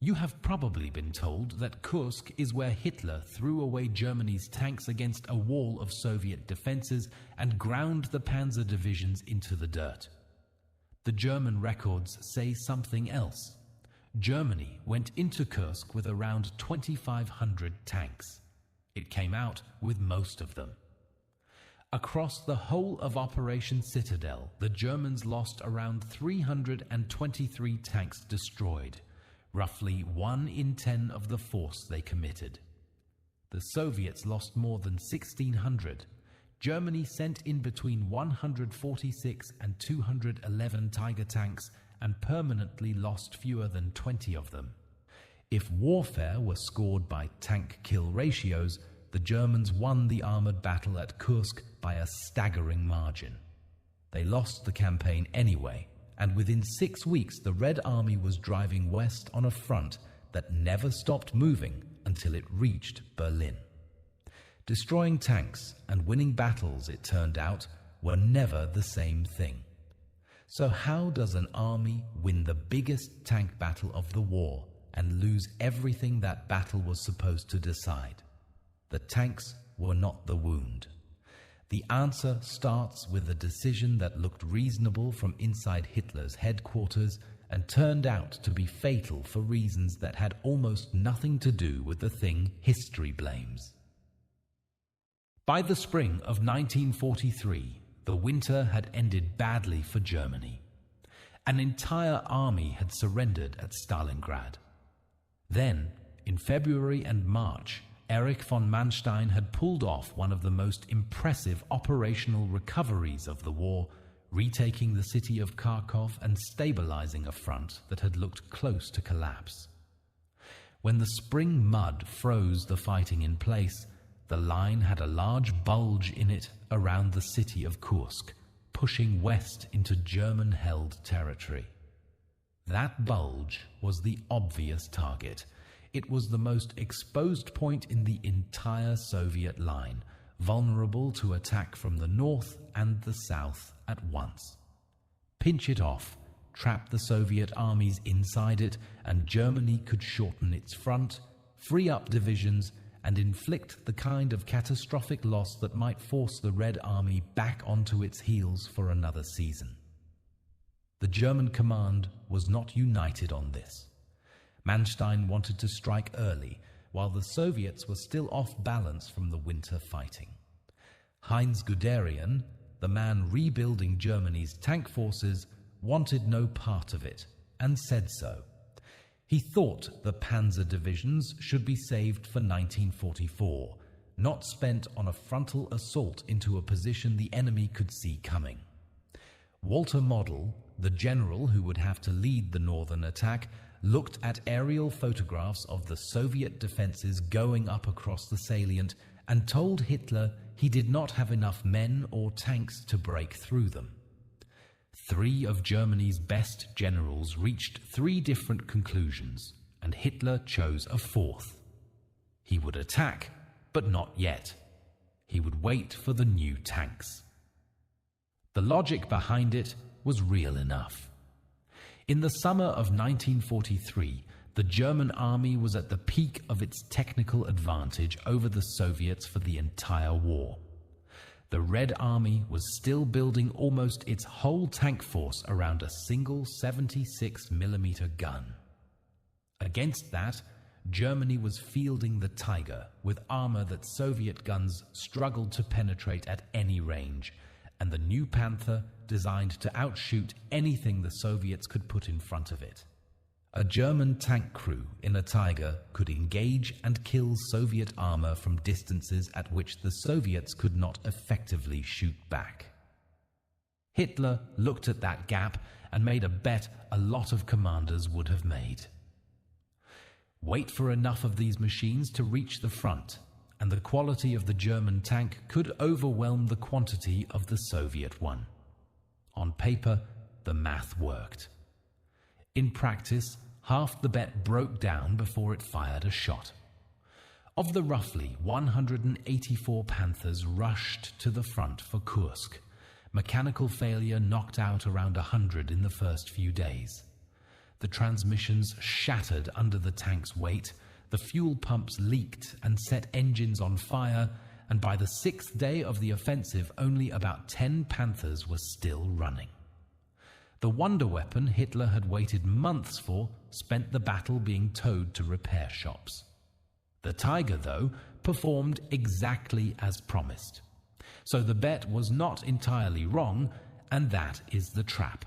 You have probably been told that Kursk is where Hitler threw away Germany's tanks against a wall of Soviet defenses and ground the Panzer divisions into the dirt. The German records say something else. Germany went into Kursk with around 2,500 tanks. It came out with most of them. Across the whole of Operation Citadel, the Germans lost around 323 tanks destroyed, roughly 1 in 10 of the force they committed. The Soviets lost more than 1,600. Germany sent in between 146 and 211 Tiger tanks and permanently lost fewer than 20 of them. If warfare were scored by tank-kill ratios, the Germans won the armored battle at Kursk by a staggering margin. They lost the campaign anyway, and within 6 weeks the Red Army was driving west on a front that never stopped moving until it reached Berlin. Destroying tanks and winning battles, it turned out, were never the same thing. So how does an army win the biggest tank battle of the war and lose everything that battle was supposed to decide? The tanks were not the wound. The answer starts with a decision that looked reasonable from inside Hitler's headquarters and turned out to be fatal for reasons that had almost nothing to do with the thing history blames. By the spring of 1943, the winter had ended badly for Germany. An entire army had surrendered at Stalingrad. Then, in February and March, Erich von Manstein had pulled off one of the most impressive operational recoveries of the war, retaking the city of Kharkov and stabilizing a front that had looked close to collapse. When the spring mud froze the fighting in place, the line had a large bulge in it around the city of Kursk, pushing west into German-held territory. That bulge was the obvious target. It was the most exposed point in the entire Soviet line, vulnerable to attack from the north and the south at once. Pinch it off, trap the Soviet armies inside it, and Germany could shorten its front, free up divisions, and inflict the kind of catastrophic loss that might force the Red Army back onto its heels for another season. The German command was not united on this. Manstein wanted to strike early, while the Soviets were still off balance from the winter fighting. Heinz Guderian, the man rebuilding Germany's tank forces, wanted no part of it, and said so. He thought the Panzer divisions should be saved for 1944, not spent on a frontal assault into a position the enemy could see coming. Walter Model, the general who would have to lead the northern attack, looked at aerial photographs of the Soviet defenses going up across the salient and told Hitler he did not have enough men or tanks to break through them. 3 of Germany's best generals reached 3 different conclusions, and Hitler chose a 4th. He would attack, but not yet. He would wait for the new tanks. The logic behind it was real enough. In the summer of 1943, the German army was at the peak of its technical advantage over the Soviets for the entire war. The Red Army was still building almost its whole tank force around a single 76mm gun. Against that, Germany was fielding the Tiger with armor that Soviet guns struggled to penetrate at any range, and the new Panther designed to outshoot anything the Soviets could put in front of it. A German tank crew in a Tiger could engage and kill Soviet armor from distances at which the Soviets could not effectively shoot back. Hitler looked at that gap and made a bet a lot of commanders would have made. Wait for enough of these machines to reach the front, and the quality of the German tank could overwhelm the quantity of the Soviet one. On paper, the math worked. In practice, half the bet broke down before it fired a shot. Of the roughly 184 Panthers rushed to the front for Kursk, mechanical failure knocked out around 100 in the first few days. The transmissions shattered under the tank's weight, the fuel pumps leaked and set engines on fire, and by the 6th day of the offensive, only about 10 Panthers were still running. The wonder weapon Hitler had waited months for spent the battle being towed to repair shops. The Tiger, though, performed exactly as promised. So the bet was not entirely wrong, and that is the trap.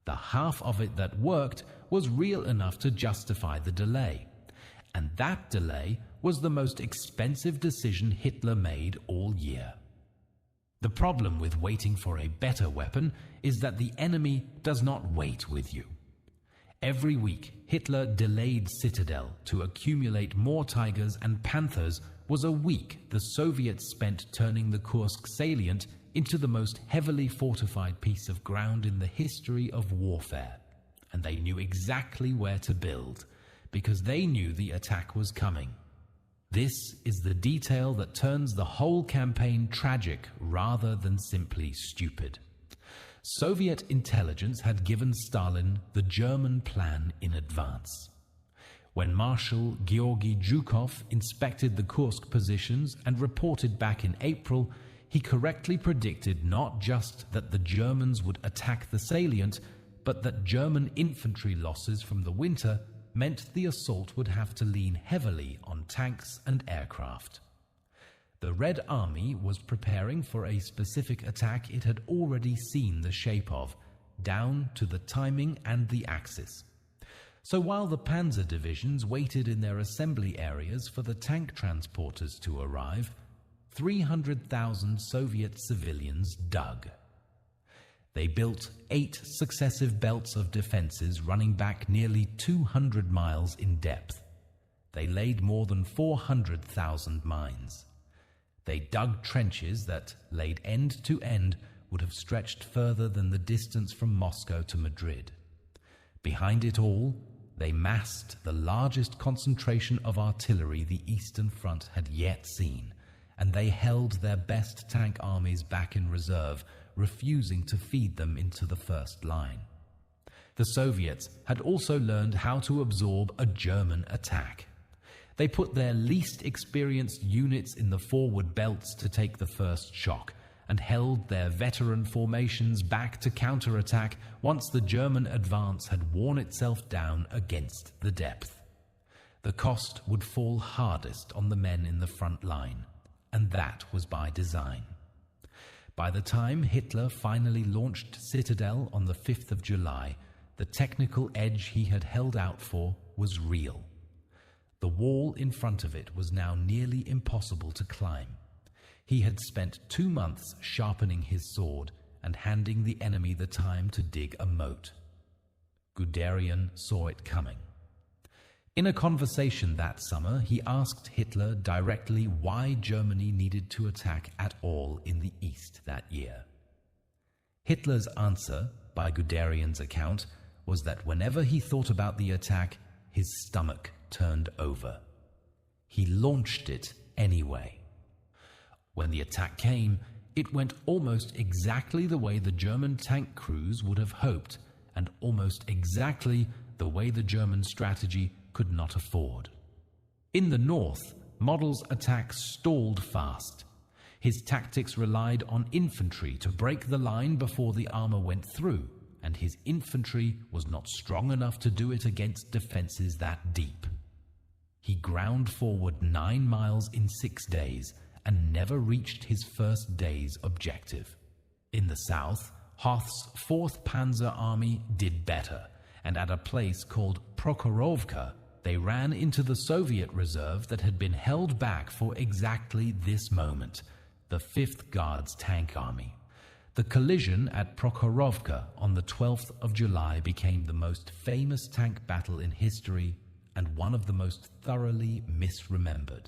The half of it that worked was real enough to justify the delay. And that delay was the most expensive decision Hitler made all year. The problem with waiting for a better weapon is that the enemy does not wait with you. Every week, Hitler delayed Citadel to accumulate more Tigers and Panthers was a week the Soviets spent turning the Kursk salient into the most heavily fortified piece of ground in the history of warfare. And they knew exactly where to build, because they knew the attack was coming. This is the detail that turns the whole campaign tragic rather than simply stupid. Soviet intelligence had given Stalin the German plan in advance. When Marshal Georgy Zhukov inspected the Kursk positions and reported back in April, he correctly predicted not just that the Germans would attack the salient, but that German infantry losses from the winter meant the assault would have to lean heavily on tanks and aircraft. The Red Army was preparing for a specific attack it had already seen the shape of, down to the timing and the axis. So while the Panzer divisions waited in their assembly areas for the tank transporters to arrive, 300,000 Soviet civilians dug. They built 8 successive belts of defenses running back nearly 200 miles in depth. They laid more than 400,000 mines. They dug trenches that, laid end to end, would have stretched further than the distance from Moscow to Madrid. Behind it all, they massed the largest concentration of artillery the Eastern Front had yet seen, and they held their best tank armies back in reserve, refusing to feed them into the first line. The Soviets had also learned how to absorb a German attack. They put their least experienced units in the forward belts to take the first shock, and held their veteran formations back to counterattack once the German advance had worn itself down against the depth. The cost would fall hardest on the men in the front line, and that was by design. By the time Hitler finally launched Citadel on the 5th of July, the technical edge he had held out for was real. The wall in front of it was now nearly impossible to climb. He had spent 2 months sharpening his sword and handing the enemy the time to dig a moat. Guderian saw it coming. In a conversation that summer, he asked Hitler directly why Germany needed to attack at all in the East that year. Hitler's answer, by Guderian's account, was that whenever he thought about the attack, his stomach turned over. He launched it anyway. When the attack came, it went almost exactly the way the German tank crews would have hoped, and almost exactly the way the German strategy could not afford. In the north, Model's attack stalled fast. His tactics relied on infantry to break the line before the armor went through, and his infantry was not strong enough to do it against defenses that deep. He ground forward 9 miles in 6 days and never reached his first day's objective. In the south, Hoth's 4th Panzer Army did better, and at a place called Prokhorovka, they ran into the Soviet reserve that had been held back for exactly this moment, the 5th Guards Tank Army. The collision at Prokhorovka on the 12th of July became the most famous tank battle in history and one of the most thoroughly misremembered.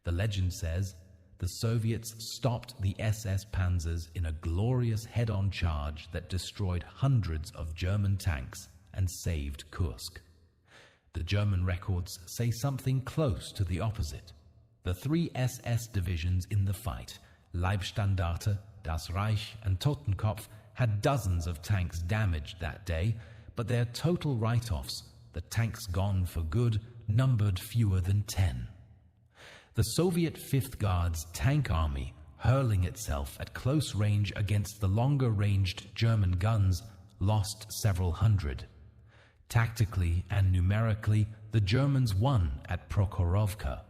The legend says the Soviets stopped the SS Panzers in a glorious head-on charge that destroyed hundreds of German tanks and saved Kursk. The German records say something close to the opposite. The 3 SS divisions in the fight, Leibstandarte, Das Reich and Totenkopf, had dozens of tanks damaged that day, but their total write-offs, the tanks gone for good, numbered fewer than 10. The Soviet Fifth Guards tank army, hurling itself at close range against the longer-ranged German guns, lost several hundred. Tactically and numerically, the Germans won at Prokhorovka.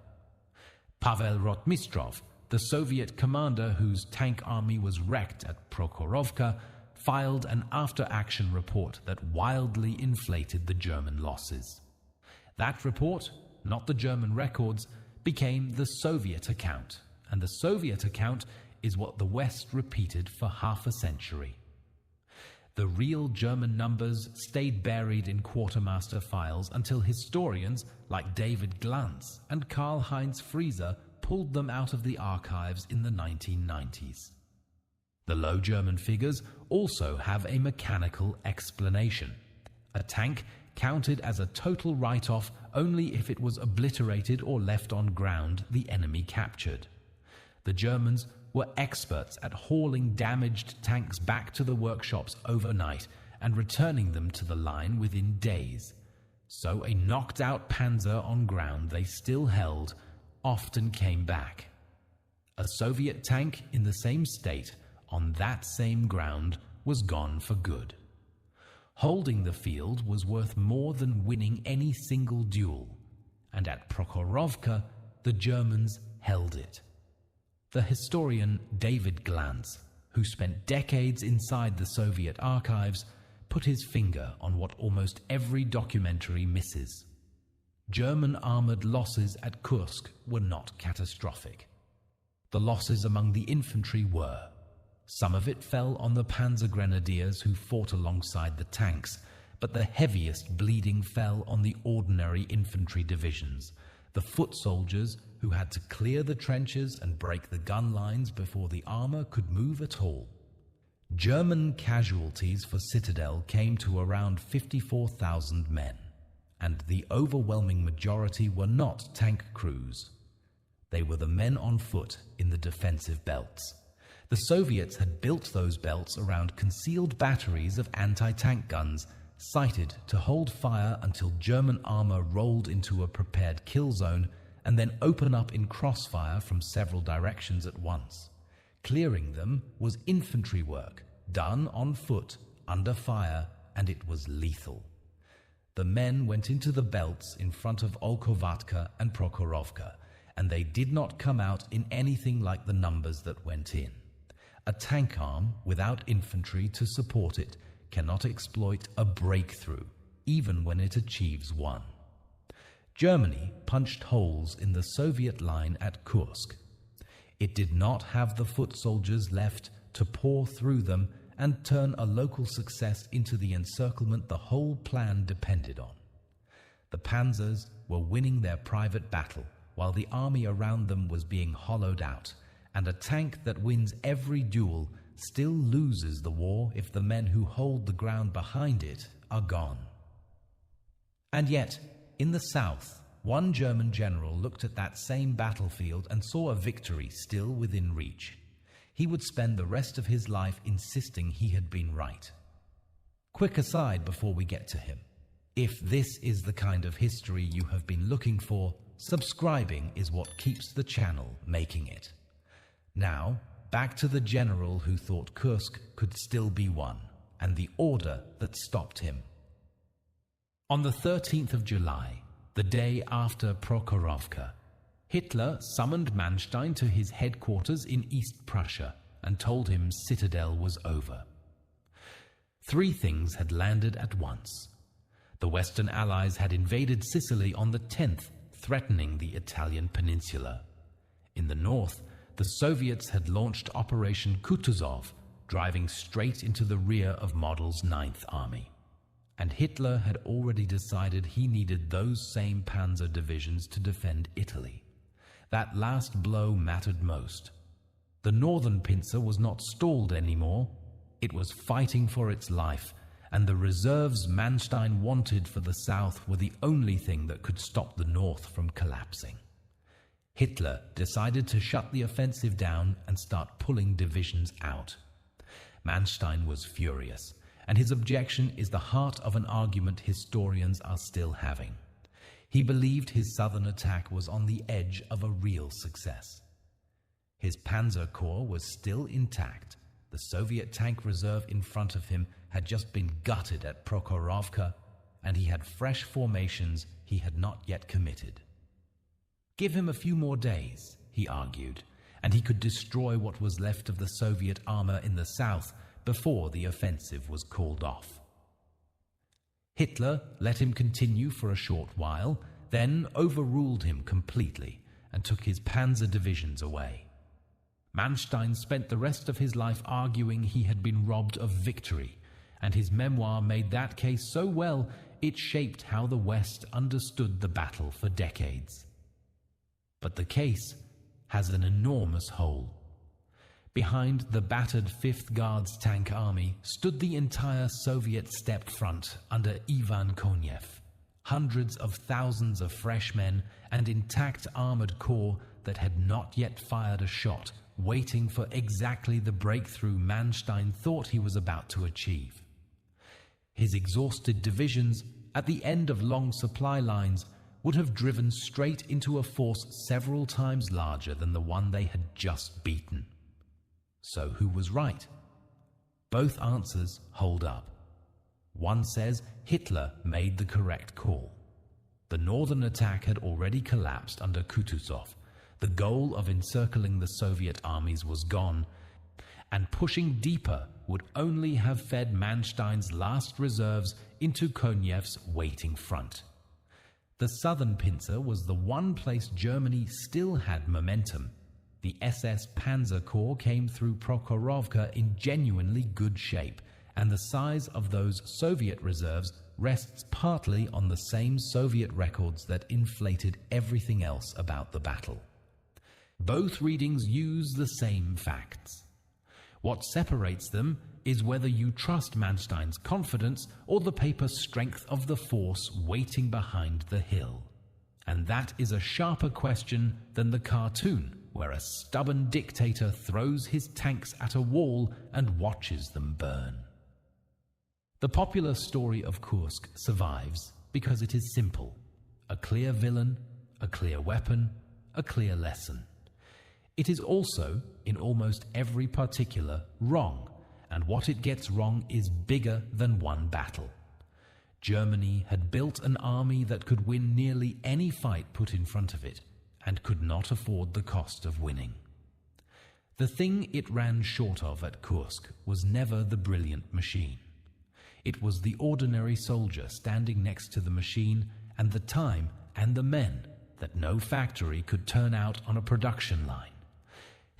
Pavel Rotmistrov, the Soviet commander whose tank army was wrecked at Prokhorovka, filed an after-action report that wildly inflated the German losses. That report, not the German records, became the Soviet account, and the Soviet account is what the West repeated for half a century. The real German numbers stayed buried in quartermaster files until historians like David Glantz and Karl-Heinz Frieser pulled them out of the archives in the 1990s. The low German figures also have a mechanical explanation. A tank counted as a total write-off only if it was obliterated or left on ground the enemy captured. The Germans were experts at hauling damaged tanks back to the workshops overnight and returning them to the line within days. So a knocked-out Panzer on ground they still held often came back. A Soviet tank in the same state, on that same ground, was gone for good. Holding the field was worth more than winning any single duel, and at Prokhorovka the Germans held it. The historian David Glantz, who spent decades inside the Soviet archives, put his finger on what almost every documentary misses. German armored losses at Kursk were not catastrophic. The losses among the infantry were. Some of it fell on the Panzer grenadiers who fought alongside the tanks, but the heaviest bleeding fell on the ordinary infantry divisions, the foot soldiers who had to clear the trenches and break the gun lines before the armor could move at all. German casualties for Citadel came to around 54,000 men, and the overwhelming majority were not tank crews. They were the men on foot in the defensive belts. The Soviets had built those belts around concealed batteries of anti-tank guns, sighted to hold fire until German armor rolled into a prepared kill zone and then open up in crossfire from several directions at once. Clearing them was infantry work, done on foot, under fire, and it was lethal. The men went into the belts in front of Olkhovatka and Prokhorovka, and they did not come out in anything like the numbers that went in. A tank arm without infantry to support it cannot exploit a breakthrough, even when it achieves one. Germany punched holes in the Soviet line at Kursk. It did not have the foot soldiers left to pour through them and turn a local success into the encirclement the whole plan depended on. The Panzers were winning their private battle, while the army around them was being hollowed out, and a tank that wins every duel still loses the war if the men who hold the ground behind it are gone. And yet, in the south, one German general looked at that same battlefield and saw a victory still within reach. He would spend the rest of his life insisting he had been right. Quick aside before we get to him. If this is the kind of history you have been looking for, subscribing is what keeps the channel making it. Now, back to the general who thought Kursk could still be won, and the order that stopped him. On the 13th of July, the day after Prokhorovka, Hitler summoned Manstein to his headquarters in East Prussia and told him Citadel was over. Three things had landed at once. The Western Allies had invaded Sicily on the 10th, threatening the Italian peninsula. In the north, the Soviets had launched Operation Kutuzov, driving straight into the rear of Model's 9th Army. And Hitler had already decided he needed those same panzer divisions to defend Italy. That last blow mattered most. The northern pincer was not stalled anymore. It was fighting for its life, and the reserves Manstein wanted for the south were the only thing that could stop the north from collapsing. Hitler decided to shut the offensive down and start pulling divisions out. Manstein was furious, and his objection is the heart of an argument historians are still having. He believed his southern attack was on the edge of a real success. His Panzer Corps was still intact. The Soviet tank reserve in front of him had just been gutted at Prokhorovka, and he had fresh formations he had not yet committed. Give him a few more days, he argued, and he could destroy what was left of the Soviet armor in the south before the offensive was called off. Hitler let him continue for a short while, then overruled him completely and took his panzer divisions away. Manstein spent the rest of his life arguing he had been robbed of victory, and his memoir made that case so well it shaped how the West understood the battle for decades. But the case has an enormous hole. Behind the battered 5th Guards tank army stood the entire Soviet steppe front under Ivan Konev. Hundreds of thousands of fresh men and intact armored corps that had not yet fired a shot, waiting for exactly the breakthrough Manstein thought he was about to achieve. His exhausted divisions, at the end of long supply lines, would have driven straight into a force several times larger than the one they had just beaten. So who was right? Both answers hold up. One says Hitler made the correct call. The northern attack had already collapsed under Kutuzov. The goal of encircling the Soviet armies was gone, and pushing deeper would only have fed Manstein's last reserves into Konev's waiting front. The southern pincer was the one place Germany still had momentum. The SS Panzer Corps came through Prokhorovka in genuinely good shape, and the size of those Soviet reserves rests partly on the same Soviet records that inflated everything else about the battle. Both readings use the same facts. What separates them is whether you trust Manstein's confidence or the paper's strength of the force waiting behind the hill. And that is a sharper question than the cartoon, where a stubborn dictator throws his tanks at a wall and watches them burn. The popular story of Kursk survives because it is simple. A clear villain, a clear weapon, a clear lesson. It is also, in almost every particular, wrong, and what it gets wrong is bigger than one battle. Germany had built an army that could win nearly any fight put in front of it, and could not afford the cost of winning. The thing it ran short of at Kursk was never the brilliant machine. It was the ordinary soldier standing next to the machine and the time and the men that no factory could turn out on a production line.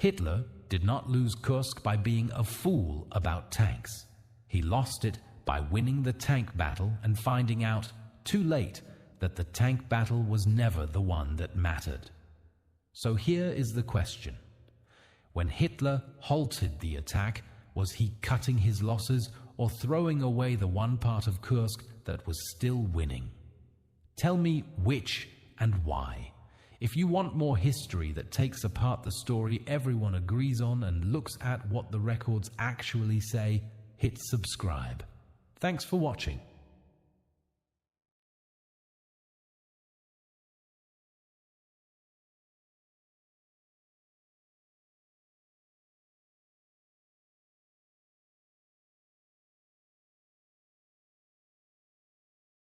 Hitler did not lose Kursk by being a fool about tanks. He lost it by winning the tank battle and finding out, too late, that the tank battle was never the one that mattered. So here is the question. When Hitler halted the attack, was he cutting his losses or throwing away the one part of Kursk that was still winning? Tell me which and why. If you want more history that takes apart the story everyone agrees on and looks at what the records actually say, hit subscribe. Thanks for watching.